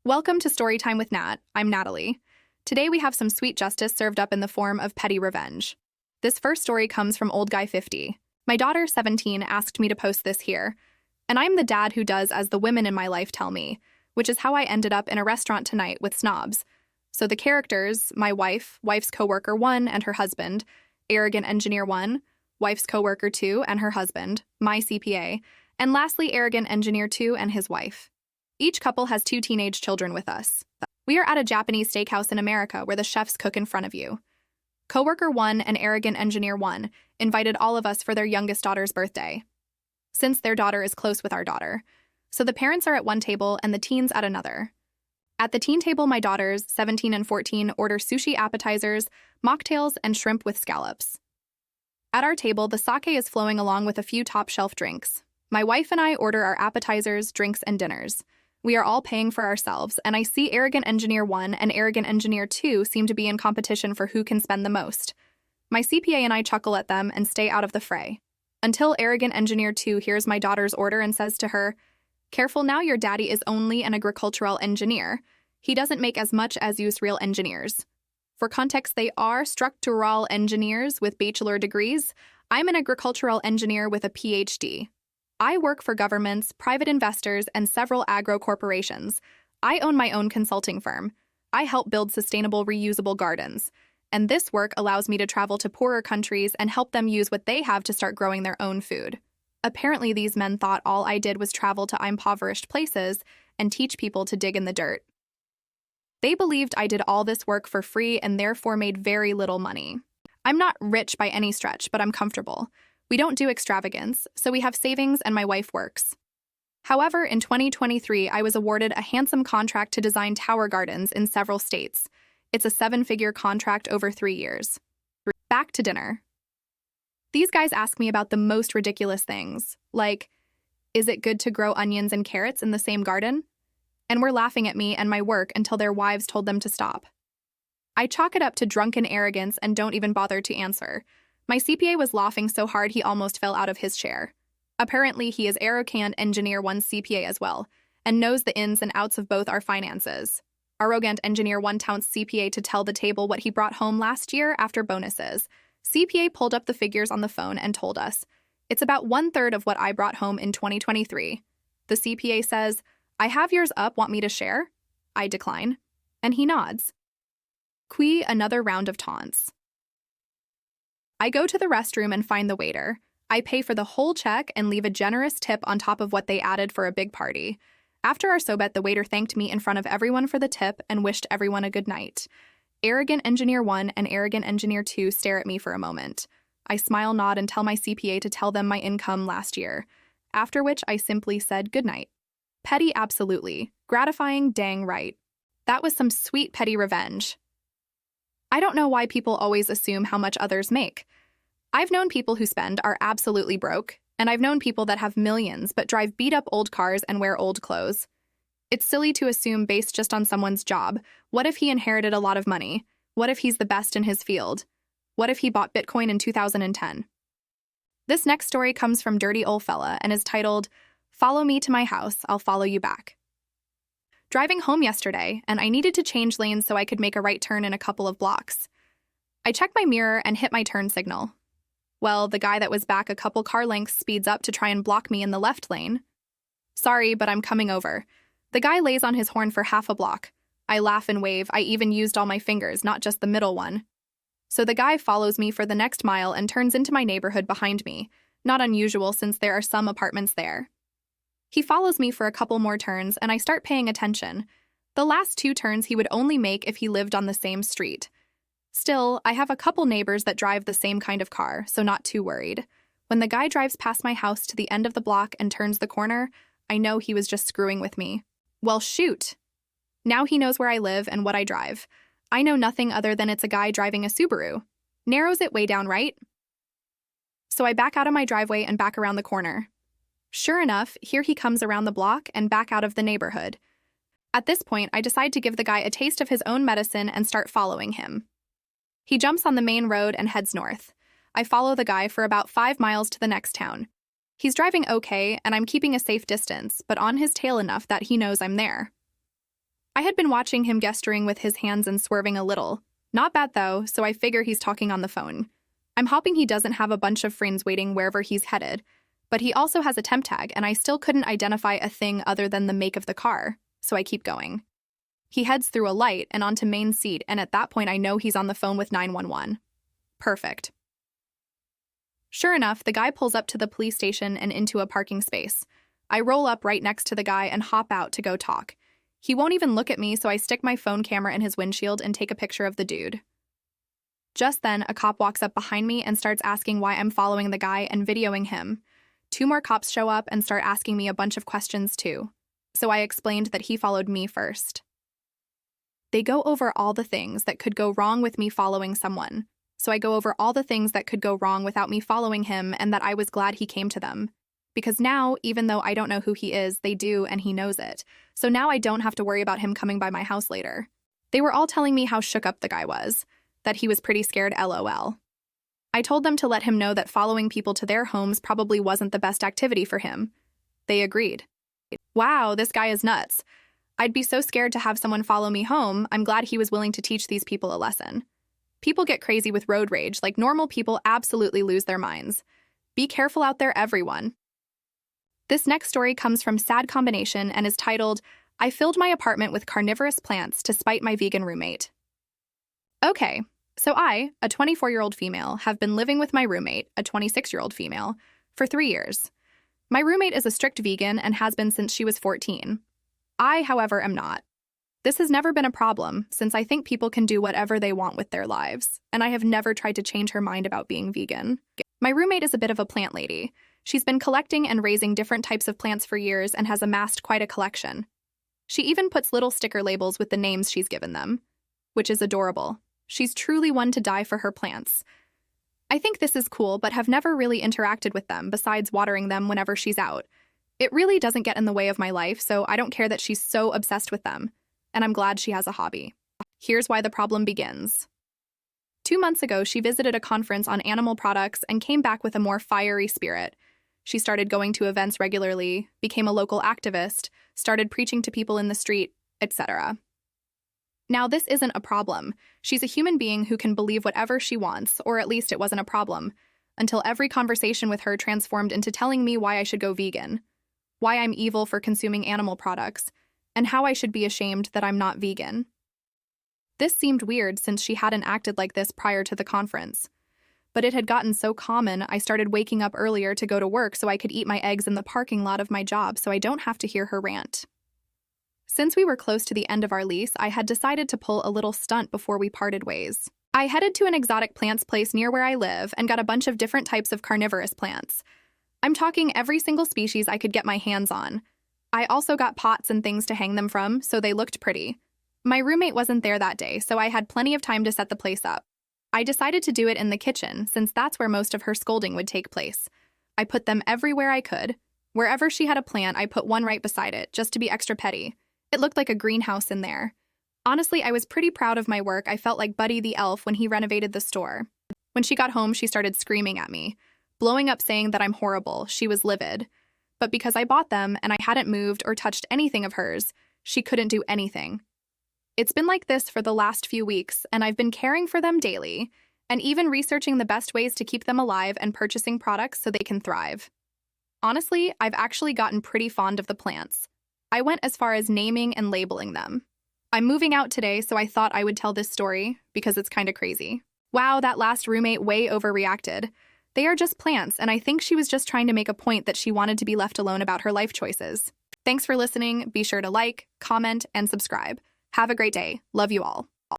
Welcome to Storytime with Nat. I'm Natalie. Today we have some sweet justice served up in the form of petty revenge. This first story comes from Old Guy 50. My daughter, 17, asked me to post this here, and I'm the dad who does as the women in my life tell me, which is how I ended up in a restaurant tonight with snobs. So the characters, my wife, wife's coworker 1 and her husband, arrogant engineer 1, wife's coworker 2 and her husband, my CPA, and lastly arrogant engineer 2 and his wife. Each couple has 2 teenage children with us. We are at a Japanese steakhouse in America where the chefs cook in front of you. Coworker 1 and arrogant engineer 1 invited all of us for their youngest daughter's birthday, since their daughter is close with our daughter. So the parents are at one table and the teens at another. At the teen table, my daughters, 17 and 14, order sushi appetizers, mocktails, and shrimp with scallops. At our table, the sake is flowing along with a few top-shelf drinks. My wife and I order our appetizers, drinks, and dinners. We are all paying for ourselves, and I see arrogant engineer 1 and arrogant engineer 2 seem to be in competition for who can spend the most. My CPA and I chuckle at them and stay out of the fray. Until arrogant engineer 2 hears my daughter's order and says to her, "Careful now, your daddy is only an agricultural engineer. He doesn't make as much as use real engineers." For context, they are structural engineers with bachelor degrees. I'm an agricultural engineer with a PhD. I work for governments, private investors, and several agro corporations. I own my own consulting firm. I help build sustainable, reusable gardens. And this work allows me to travel to poorer countries and help them use what they have to start growing their own food. Apparently, these men thought all I did was travel to impoverished places and teach people to dig in the dirt. They believed I did all this work for free and therefore made very little money. I'm not rich by any stretch, but I'm comfortable. We don't do extravagance, so we have savings and my wife works. However, in 2023, I was awarded a handsome contract to design tower gardens in several states. It's a 7-figure contract over 3 years. Back to dinner. These guys ask me about the most ridiculous things, like, is it good to grow onions and carrots in the same garden? And were laughing at me and my work until their wives told them to stop. I chalk it up to drunken arrogance and don't even bother to answer. My CPA was laughing so hard he almost fell out of his chair. Apparently, he is arrogant engineer 1's CPA as well, and knows the ins and outs of both our finances. Arrogant engineer 1 taunts CPA to tell the table what he brought home last year after bonuses. CPA pulled up the figures on the phone and told us, "It's about 1/3 of what I brought home in 2023. The CPA says, "I have yours up, want me to share?" I decline, and he nods. Another round of taunts. I go to the restroom and find the waiter. I pay for the whole check and leave a generous tip on top of what they added for a big party. After our sobet, the waiter thanked me in front of everyone for the tip and wished everyone a good night. Arrogant engineer 1 and arrogant engineer 2 stare at me for a moment. I smile, nod, and tell my CPA to tell them my income last year, after which I simply said good night. Petty, absolutely. Gratifying, dang right. That was some sweet petty revenge. I don't know why people always assume how much others make. I've known people who spend are absolutely broke, and I've known people that have millions but drive beat-up old cars and wear old clothes. It's silly to assume based just on someone's job. What if he inherited a lot of money? What if he's the best in his field? What if he bought Bitcoin in 2010? This next story comes from Dirty Ol' Fella and is titled, "Follow me to my house, I'll follow you back." Driving home yesterday, and I needed to change lanes so I could make a right turn in a couple of blocks. I checked my mirror and hit my turn signal. Well, the guy that was back a couple car lengths speeds up to try and block me in the left lane. "Sorry, but I'm coming over." The guy lays on his horn for half a block. I laugh and wave. I even used all my fingers, not just the middle one. So the guy follows me for the next mile and turns into my neighborhood behind me. Not unusual since there are some apartments there. He follows me for a couple more turns, and I start paying attention. The last 2 turns he would only make if he lived on the same street. Still, I have a couple neighbors that drive the same kind of car, so not too worried. When the guy drives past my house to the end of the block and turns the corner, I know he was just screwing with me. Well, shoot. Now he knows where I live and what I drive. I know nothing other than it's a guy driving a Subaru. Narrows it way down, right? So I back out of my driveway and back around the corner. Sure enough, here he comes around the block and back out of the neighborhood. At this point, I decide to give the guy a taste of his own medicine and start following him. He jumps on the main road and heads north. I follow the guy for about 5 miles to the next town. He's driving okay, and I'm keeping a safe distance, but on his tail enough that he knows I'm there. I had been watching him gesturing with his hands and swerving a little. Not bad though, so I figure he's talking on the phone. I'm hoping he doesn't have a bunch of friends waiting wherever he's headed, but he also has a temp tag and I still couldn't identify a thing other than the make of the car, so I keep going. He heads through a light and onto main seat, and at that point I know he's on the phone with 911. Perfect. Sure enough, the guy pulls up to the police station and into a parking space. I roll up right next to the guy and hop out to go talk. He won't even look at me, so I stick my phone camera in his windshield and take a picture of the dude. Just then, a cop walks up behind me and starts asking why I'm following the guy and videoing him. 2 more cops show up and start asking me a bunch of questions too. So I explained that he followed me first. They go over all the things that could go wrong with me following someone. So I go over all the things that could go wrong without me following him and that I was glad he came to them. Because now, even though I don't know who he is, they do and he knows it. So now I don't have to worry about him coming by my house later. They were all telling me how shook up the guy was, that he was pretty scared LOL. I told them to let him know that following people to their homes probably wasn't the best activity for him. They agreed. Wow, this guy is nuts. I'd be so scared to have someone follow me home. I'm glad he was willing to teach these people a lesson. People get crazy with road rage, like normal people absolutely lose their minds. Be careful out there, everyone. This next story comes from Sad Combination and is titled, I filled my apartment with carnivorous plants to spite my vegan roommate. Okay, so I, a 24-year-old female, have been living with my roommate, a 26-year-old female, for 3 years. My roommate is a strict vegan and has been since she was 14. I, however, am not. This has never been a problem, since I think people can do whatever they want with their lives, and I have never tried to change her mind about being vegan. My roommate is a bit of a plant lady. She's been collecting and raising different types of plants for years and has amassed quite a collection. She even puts little sticker labels with the names she's given them, which is adorable. She's truly one to die for her plants. I think this is cool, but have never really interacted with them besides watering them whenever she's out. It really doesn't get in the way of my life, so I don't care that she's so obsessed with them, and I'm glad she has a hobby. Here's why the problem begins. 2 months ago, she visited a conference on animal products and came back with a more fiery spirit. She started going to events regularly, became a local activist, started preaching to people in the street, etc. Now, this isn't a problem. She's a human being who can believe whatever she wants, or at least it wasn't a problem, until every conversation with her transformed into telling me why I should go vegan, why I'm evil for consuming animal products, and how I should be ashamed that I'm not vegan. This seemed weird since she hadn't acted like this prior to the conference. But it had gotten so common, I started waking up earlier to go to work so I could eat my eggs in the parking lot of my job so I don't have to hear her rant. Since we were close to the end of our lease, I had decided to pull a little stunt before we parted ways. I headed to an exotic plants place near where I live and got a bunch of different types of carnivorous plants. I'm talking every single species I could get my hands on. I also got pots and things to hang them from, so they looked pretty. My roommate wasn't there that day, so I had plenty of time to set the place up. I decided to do it in the kitchen, since that's where most of her scolding would take place. I put them everywhere I could. Wherever she had a plant, I put one right beside it, just to be extra petty. It looked like a greenhouse in there. Honestly, I was pretty proud of my work. I felt like Buddy the Elf when he renovated the store. When she got home, she started screaming at me, blowing up saying that I'm horrible. She was livid. But because I bought them and I hadn't moved or touched anything of hers, she couldn't do anything. It's been like this for the last few weeks, and I've been caring for them daily, and even researching the best ways to keep them alive and purchasing products so they can thrive. Honestly, I've actually gotten pretty fond of the plants. I went as far as naming and labeling them. I'm moving out today, so I thought I would tell this story, because it's kinda crazy. Wow, that last roommate way overreacted. They are just plants, and I think she was just trying to make a point that she wanted to be left alone about her life choices. Thanks for listening. Be sure to like, comment, and subscribe. Have a great day. Love you all.